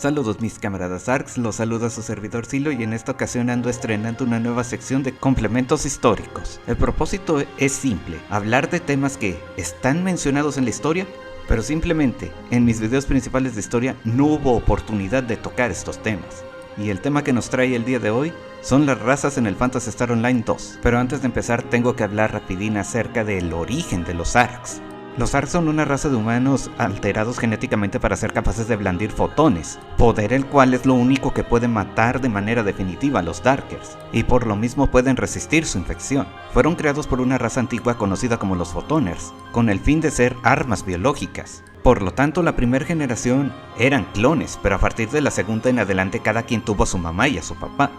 Saludos mis camaradas ARKs, los saluda su servidor Silo y en esta ocasión ando estrenando una nueva sección de complementos históricos. El propósito es simple, hablar de temas que están mencionados en la historia, pero simplemente en mis videos principales de historia no hubo oportunidad de tocar estos temas. Y el tema que nos trae el día de hoy son las razas en el Phantasy Star Online 2. Pero antes de empezar tengo que hablar rapidín acerca del origen de los ARKs. Los ARKs son una raza de humanos alterados genéticamente para ser capaces de blandir fotones, poder el cual es lo único que puede matar de manera definitiva a los Darkers, y por lo mismo pueden resistir su infección. Fueron creados por una raza antigua conocida como los Fotoners, con el fin de ser armas biológicas. Por lo tanto, la primera generación eran clones, pero a partir de la segunda en adelante cada quien tuvo a su mamá y a su papá.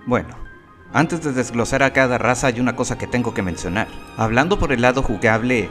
Bueno, antes de desglosar a cada raza hay una cosa que tengo que mencionar. Hablando por el lado jugable,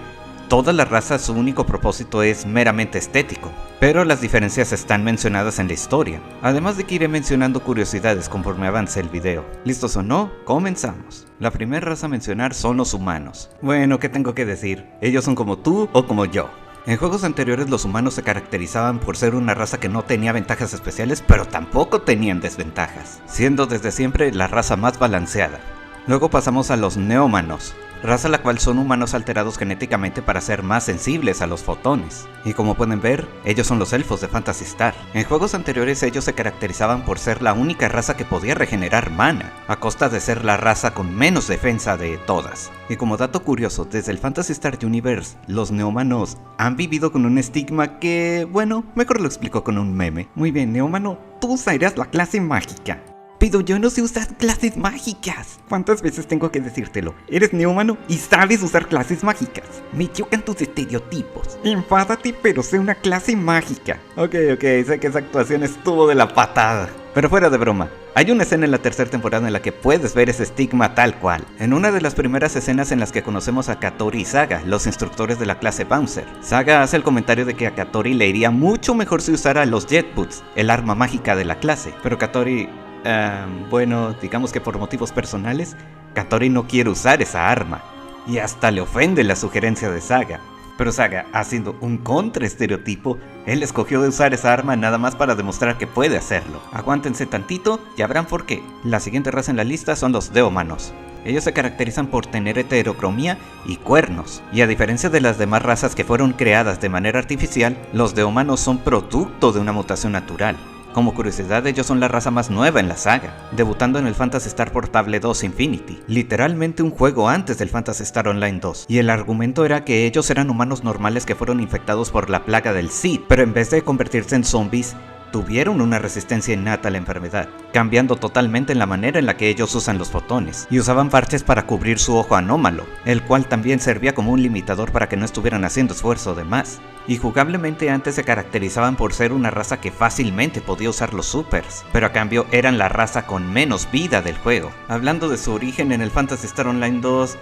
todas las razas su único propósito es meramente estético, pero las diferencias están mencionadas en la historia, además de que iré mencionando curiosidades conforme avance el video. ¿Listos o no? Comenzamos. La primera raza a mencionar son los humanos. Bueno, ¿qué tengo que decir? Ellos son como tú o como yo. En juegos anteriores los humanos se caracterizaban por ser una raza que no tenía ventajas especiales, pero tampoco tenían desventajas, siendo desde siempre la raza más balanceada. Luego pasamos a los neómanos, raza la cual son humanos alterados genéticamente para ser más sensibles a los fotones. Y como pueden ver, ellos son los elfos de Phantasy Star. En juegos anteriores ellos se caracterizaban por ser la única raza que podía regenerar mana, a costa de ser la raza con menos defensa de todas. Y como dato curioso, desde el Phantasy Star Universe, los neómanos han vivido con un estigma que, bueno, mejor lo explico con un meme. Muy bien, neómano, tú usarías la clase mágica. Pero yo no sé usar clases mágicas. ¿Cuántas veces tengo que decírtelo? Eres neómano y sabes usar clases mágicas. Me chocan tus estereotipos. Enfádate, pero sé una clase mágica. Ok, sé que esa actuación estuvo de la patada. Pero fuera de broma, hay una escena en la tercera temporada en la que puedes ver ese estigma tal cual. En una de las primeras escenas en las que conocemos a Katori y Saga, los instructores de la clase Bouncer, Saga hace el comentario de que a Katori le iría mucho mejor si usara los Jet Boots, el arma mágica de la clase. Pero Katori... bueno, digamos que por motivos personales, Katori no quiere usar esa arma, y hasta le ofende la sugerencia de Saga. Pero Saga, haciendo un contraestereotipo, él escogió de usar esa arma nada más para demostrar que puede hacerlo. Aguántense tantito y verán por qué. La siguiente raza en la lista son los deómanos. Ellos se caracterizan por tener heterocromía y cuernos, y a diferencia de las demás razas que fueron creadas de manera artificial, los deómanos son producto de una mutación natural. Como curiosidad, ellos son la raza más nueva en la saga, debutando en el Phantasy Star Portable 2 Infinity, literalmente un juego antes del Phantasy Star Online 2, y el argumento era que ellos eran humanos normales que fueron infectados por la plaga del Seed, pero en vez de convertirse en zombies, tuvieron una resistencia innata a la enfermedad, cambiando totalmente en la manera en la que ellos usan los fotones, y usaban parches para cubrir su ojo anómalo, el cual también servía como un limitador para que no estuvieran haciendo esfuerzo de más. Y jugablemente antes se caracterizaban por ser una raza que fácilmente podía usar los supers, pero a cambio eran la raza con menos vida del juego. Hablando de su origen en el Phantasy Star Online 2,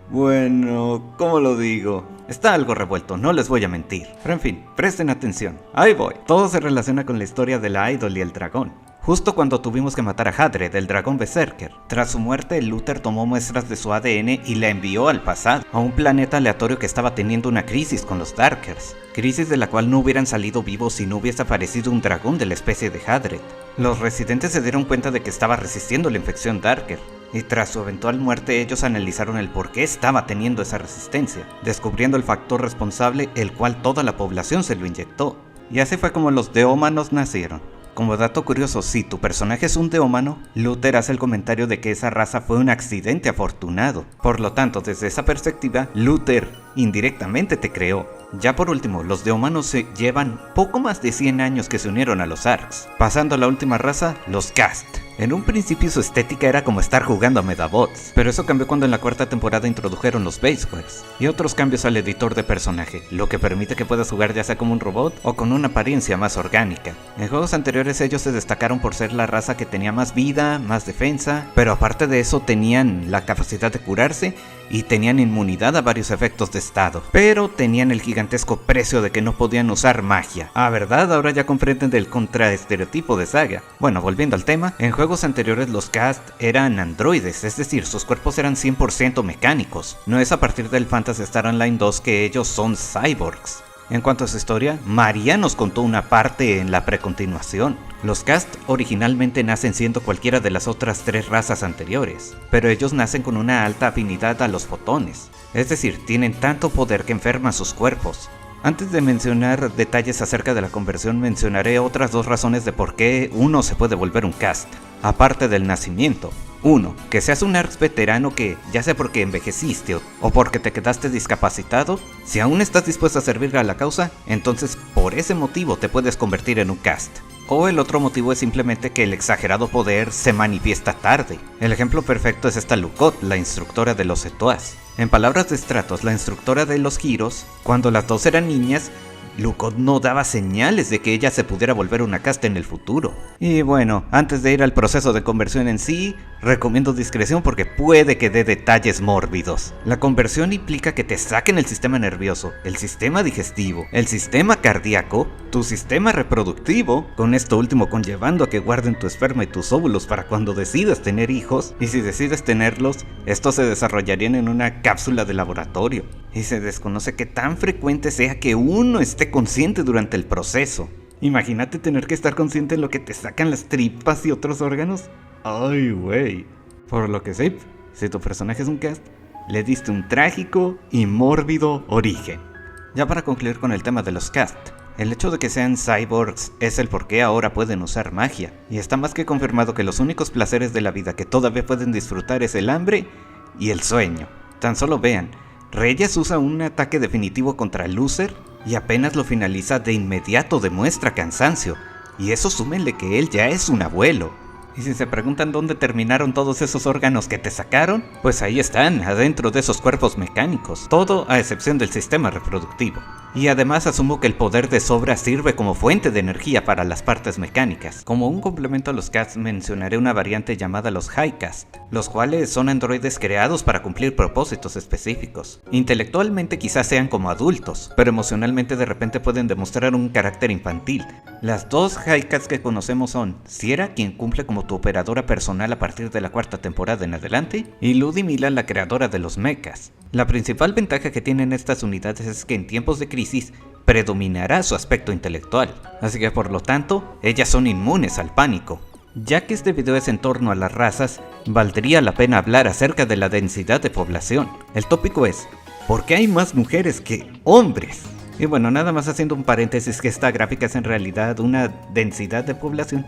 bueno, ¿cómo lo digo? Está algo revuelto, no les voy a mentir. Pero en fin, presten atención. Ahí voy. Todo se relaciona con la historia de la Idol y el dragón. Justo cuando tuvimos que matar a Hadred, el dragón Berserker. Tras su muerte, Luther tomó muestras de su ADN y la envió al pasado, a un planeta aleatorio que estaba teniendo una crisis con los Darkers. Crisis de la cual no hubieran salido vivos si no hubiese aparecido un dragón de la especie de Hadred. Los residentes se dieron cuenta de que estaba resistiendo la infección Darker, y tras su eventual muerte ellos analizaron el por qué estaba teniendo esa resistencia, descubriendo el factor responsable el cual toda la población se lo inyectó. Y así fue como los deómanos nacieron. Como dato curioso, si tu personaje es un deómano, Luther hace el comentario de que esa raza fue un accidente afortunado. Por lo tanto, desde esa perspectiva, Luther indirectamente te creó. Ya por último, los deómanos se llevan poco más de 100 años que se unieron a los ARKs. Pasando a la última raza, los Cast. En un principio su estética era como estar jugando a Medabots, pero eso cambió cuando en la cuarta temporada introdujeron los Basewares y otros cambios al editor de personaje, lo que permite que puedas jugar ya sea como un robot o con una apariencia más orgánica. En juegos anteriores ellos se destacaron por ser la raza que tenía más vida, más defensa, pero aparte de eso tenían la capacidad de curarse y tenían inmunidad a varios efectos de estado, pero tenían el gigantesco precio de que no podían usar magia. ¿Verdad? Ahora ya comprenden del contraestereotipo de Saga. Bueno, volviendo al tema, en juegos anteriores los Cast eran androides, es decir, sus cuerpos eran 100% mecánicos. No es a partir del Phantasy Star Online 2 que ellos son cyborgs. En cuanto a su historia, María nos contó una parte en la precontinuación. Los Cast originalmente nacen siendo cualquiera de las otras 3 razas anteriores, pero ellos nacen con una alta afinidad a los fotones, es decir, tienen tanto poder que enferman sus cuerpos. Antes de mencionar detalles acerca de la conversión, mencionaré otras 2 razones de por qué uno se puede volver un Cast, aparte del nacimiento. 1. Que seas un ARX veterano que, ya sea porque envejeciste o porque te quedaste discapacitado, si aún estás dispuesto a servir a la causa, entonces por ese motivo te puedes convertir en un Cast. O el otro motivo es simplemente que el exagerado poder se manifiesta tarde. El ejemplo perfecto es esta Lukot, la instructora de los Etoas. En palabras de Stratos, la instructora de los Giros, cuando las 2 eran niñas, Lukot no daba señales de que ella se pudiera volver una Cast en el futuro. Y bueno, antes de ir al proceso de conversión en sí, recomiendo discreción porque puede que dé detalles mórbidos. La conversión implica que te saquen el sistema nervioso, el sistema digestivo, el sistema cardíaco, tu sistema reproductivo, con esto último conllevando a que guarden tu esperma y tus óvulos para cuando decidas tener hijos, y si decides tenerlos, estos se desarrollarían en una cápsula de laboratorio. Y se desconoce qué tan frecuente sea que uno esté consciente durante el proceso. Imagínate tener que estar consciente de lo que te sacan las tripas y otros órganos. Ay, güey. Por lo que sé, si tu personaje es un Cast, le diste un trágico y mórbido origen. Ya para concluir con el tema de los Cast, el hecho de que sean cyborgs es el por qué ahora pueden usar magia, y está más que confirmado que los únicos placeres de la vida que todavía pueden disfrutar es el hambre y el sueño. Tan solo vean, Reyes usa un ataque definitivo contra Lucer y apenas lo finaliza de inmediato demuestra cansancio, y eso súmenle que él ya es un abuelo. Y si se preguntan dónde terminaron todos esos órganos que te sacaron, pues ahí están, adentro de esos cuerpos mecánicos, todo a excepción del sistema reproductivo. Y además asumo que el poder de sobra sirve como fuente de energía para las partes mecánicas. Como un complemento a los Cast mencionaré una variante llamada los Highcast, los cuales son androides creados para cumplir propósitos específicos. Intelectualmente quizás sean como adultos, pero emocionalmente de repente pueden demostrar un carácter infantil. Las 2 Highcast que conocemos son Sierra, quien cumple como tu operadora personal a partir de la 4ª temporada en adelante, y Ludmilla, la creadora de los mechas. La principal ventaja que tienen estas unidades es que en tiempos de crisis predominará su aspecto intelectual, así que por lo tanto, ellas son inmunes al pánico. Ya que este video es en torno a las razas, valdría la pena hablar acerca de la densidad de población. El tópico es, ¿por qué hay más mujeres que hombres? Y bueno, nada más haciendo un paréntesis que esta gráfica es en realidad una densidad de población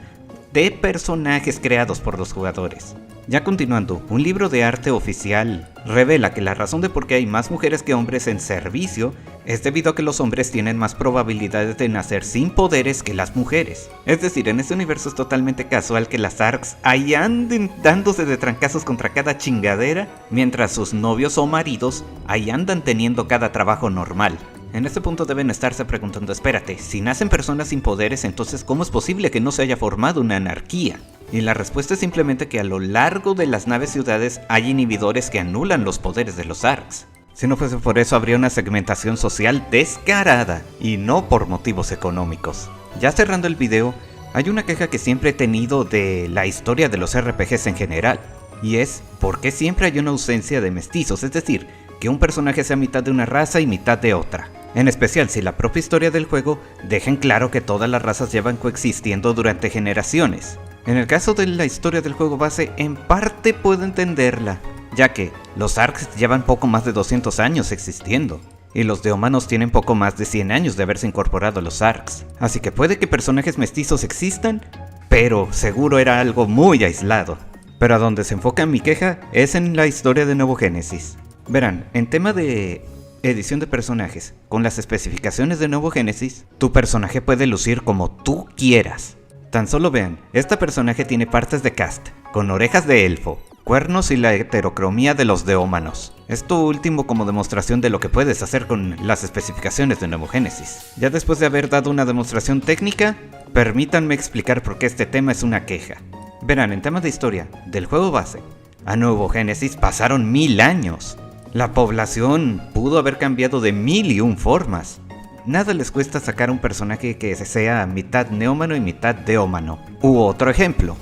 de personajes creados por los jugadores. Ya continuando, un libro de arte oficial revela que la razón de por qué hay más mujeres que hombres en servicio es debido a que los hombres tienen más probabilidades de nacer sin poderes que las mujeres. Es decir, en este universo es totalmente casual que las ARCs ahí anden dándose de trancazos contra cada chingadera, mientras sus novios o maridos ahí andan teniendo cada trabajo normal. En este punto deben estarse preguntando, espérate, si nacen personas sin poderes, entonces ¿cómo es posible que no se haya formado una anarquía? Y la respuesta es simplemente que a lo largo de las naves ciudades hay inhibidores que anulan los poderes de los ARCs. Si no fuese por eso habría una segmentación social descarada, y no por motivos económicos. Ya cerrando el video, hay una queja que siempre he tenido de la historia de los RPGs en general, y es ¿por qué siempre hay una ausencia de mestizos? Es decir, que un personaje sea mitad de una raza y mitad de otra. En especial si la propia historia del juego deja en claro que todas las razas llevan coexistiendo durante generaciones. En el caso de la historia del juego base, en parte puedo entenderla, ya que los ARCs llevan poco más de 200 años existiendo, y los Deómanos tienen poco más de 100 años de haberse incorporado a los ARCs, así que puede que personajes mestizos existan, pero seguro era algo muy aislado. Pero a donde se enfoca mi queja es en la historia de Nuevo Génesis. Verán, en tema de edición de personajes, con las especificaciones de Nuevo Génesis, tu personaje puede lucir como tú quieras. Tan solo vean, este personaje tiene partes de cast, con orejas de elfo, cuernos y la heterocromía de los Deómanos. Esto último como demostración de lo que puedes hacer con las especificaciones de Nuevo Génesis. Ya después de haber dado una demostración técnica, permítanme explicar por qué este tema es una queja. Verán, en tema de historia, del juego base a Nuevo Génesis pasaron 1000 años. La población pudo haber cambiado de 1001 formas. Nada les cuesta sacar un personaje que sea mitad neómano y mitad deómano. U otro ejemplo,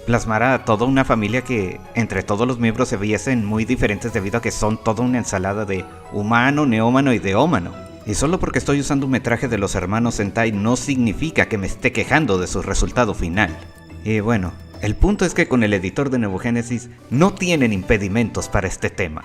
plasmar a toda una familia que entre todos los miembros se viesen muy diferentes debido a que son toda una ensalada de humano, neómano y deómano. Y solo porque estoy usando un metraje de los hermanos Sentai no significa que me esté quejando de su resultado final. Y bueno, el punto es que con el editor de Nuevo Génesis no tienen impedimentos para este tema.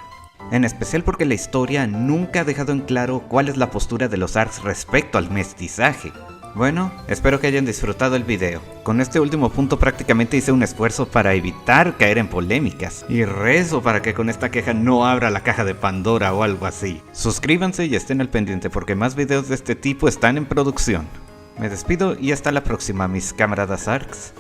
En especial porque la historia nunca ha dejado en claro cuál es la postura de los ARCs respecto al mestizaje. Bueno, espero que hayan disfrutado el video. Con este último punto prácticamente hice un esfuerzo para evitar caer en polémicas. Y rezo para que con esta queja no abra la caja de Pandora o algo así. Suscríbanse y estén al pendiente porque más videos de este tipo están en producción. Me despido y hasta la próxima, mis camaradas ARCs.